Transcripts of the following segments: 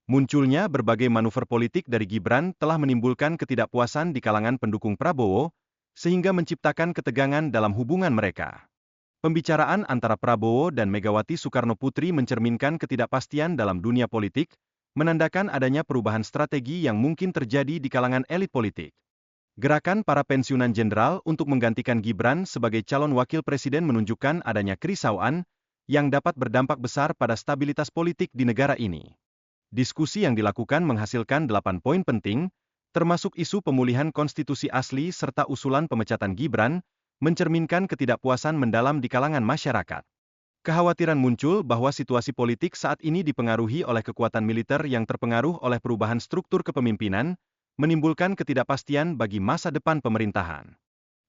Munculnya berbagai manuver politik dari Gibran telah menimbulkan ketidakpuasan di kalangan pendukung Prabowo, sehingga menciptakan ketegangan dalam hubungan mereka. Pembicaraan antara Prabowo dan Megawati Soekarnoputri mencerminkan ketidakpastian dalam dunia politik, menandakan adanya perubahan strategi yang mungkin terjadi di kalangan elit politik. Gerakan para pensiunan jenderal untuk menggantikan Gibran sebagai calon wakil presiden menunjukkan adanya kerisauan yang dapat berdampak besar pada stabilitas politik di negara ini. Diskusi yang dilakukan menghasilkan 8 poin penting, termasuk isu pemulihan konstitusi asli serta usulan pemecatan Gibran, mencerminkan ketidakpuasan mendalam di kalangan masyarakat. Kekhawatiran muncul bahwa situasi politik saat ini dipengaruhi oleh kekuatan militer yang terpengaruh oleh perubahan struktur kepemimpinan, menimbulkan ketidakpastian bagi masa depan pemerintahan.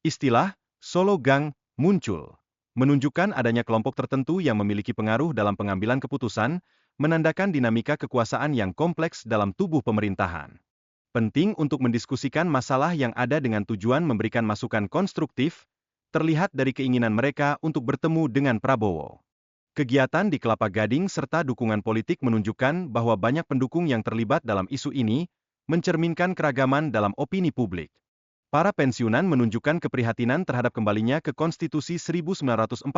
Istilah Solo Gang muncul, menunjukkan adanya kelompok tertentu yang memiliki pengaruh dalam pengambilan keputusan, menandakan dinamika kekuasaan yang kompleks dalam tubuh pemerintahan. Penting untuk mendiskusikan masalah yang ada dengan tujuan memberikan masukan konstruktif, terlihat dari keinginan mereka untuk bertemu dengan Prabowo. Kegiatan di Kelapa Gading serta dukungan politik menunjukkan bahwa banyak pendukung yang terlibat dalam isu ini, mencerminkan keragaman dalam opini publik. Para pensiunan menunjukkan keprihatinan terhadap kembalinya ke Konstitusi 1945,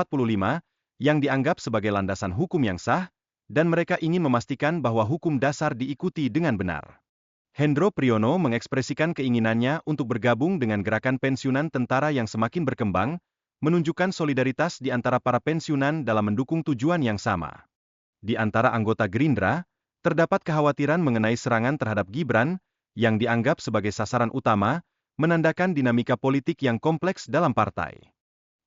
yang dianggap sebagai landasan hukum yang sah, dan mereka ingin memastikan bahwa hukum dasar diikuti dengan benar. Hendro Priyono mengekspresikan keinginannya untuk bergabung dengan gerakan pensiunan tentara yang semakin berkembang, menunjukkan solidaritas di antara para pensiunan dalam mendukung tujuan yang sama. Di antara anggota Gerindra, terdapat kekhawatiran mengenai serangan terhadap Gibran, yang dianggap sebagai sasaran utama, menandakan dinamika politik yang kompleks dalam partai.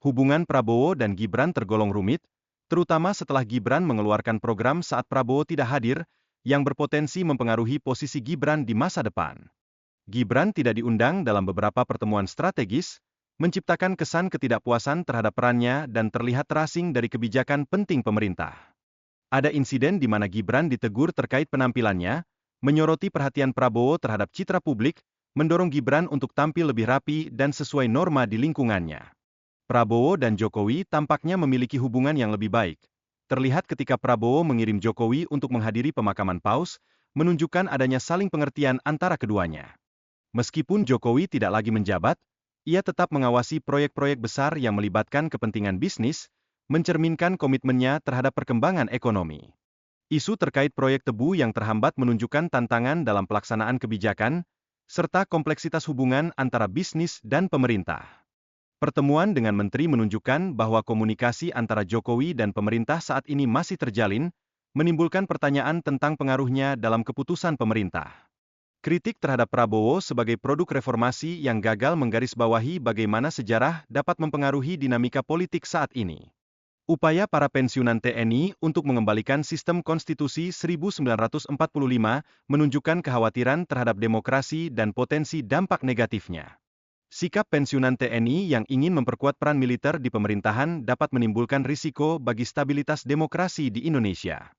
Hubungan Prabowo dan Gibran tergolong rumit, terutama setelah Gibran mengeluarkan program saat Prabowo tidak hadir, yang berpotensi mempengaruhi posisi Gibran di masa depan. Gibran tidak diundang dalam beberapa pertemuan strategis, menciptakan kesan ketidakpuasan terhadap perannya dan terlihat terasing dari kebijakan penting pemerintah. Ada insiden di mana Gibran ditegur terkait penampilannya, menyoroti perhatian Prabowo terhadap citra publik, mendorong Gibran untuk tampil lebih rapi dan sesuai norma di lingkungannya. Prabowo dan Jokowi tampaknya memiliki hubungan yang lebih baik. Terlihat ketika Prabowo mengirim Jokowi untuk menghadiri pemakaman Paus, menunjukkan adanya saling pengertian antara keduanya. Meskipun Jokowi tidak lagi menjabat, ia tetap mengawasi proyek-proyek besar yang melibatkan kepentingan bisnis, mencerminkan komitmennya terhadap perkembangan ekonomi. Isu terkait proyek tebu yang terhambat menunjukkan tantangan dalam pelaksanaan kebijakan, serta kompleksitas hubungan antara bisnis dan pemerintah. Pertemuan dengan menteri menunjukkan bahwa komunikasi antara Jokowi dan pemerintah saat ini masih terjalin, menimbulkan pertanyaan tentang pengaruhnya dalam keputusan pemerintah. Kritik terhadap Prabowo sebagai produk reformasi yang gagal menggarisbawahi bagaimana sejarah dapat mempengaruhi dinamika politik saat ini. Upaya para pensiunan TNI untuk mengembalikan sistem konstitusi 1945 menunjukkan kekhawatiran terhadap demokrasi dan potensi dampak negatifnya. Sikap pensiunan TNI yang ingin memperkuat peran militer di pemerintahan dapat menimbulkan risiko bagi stabilitas demokrasi di Indonesia.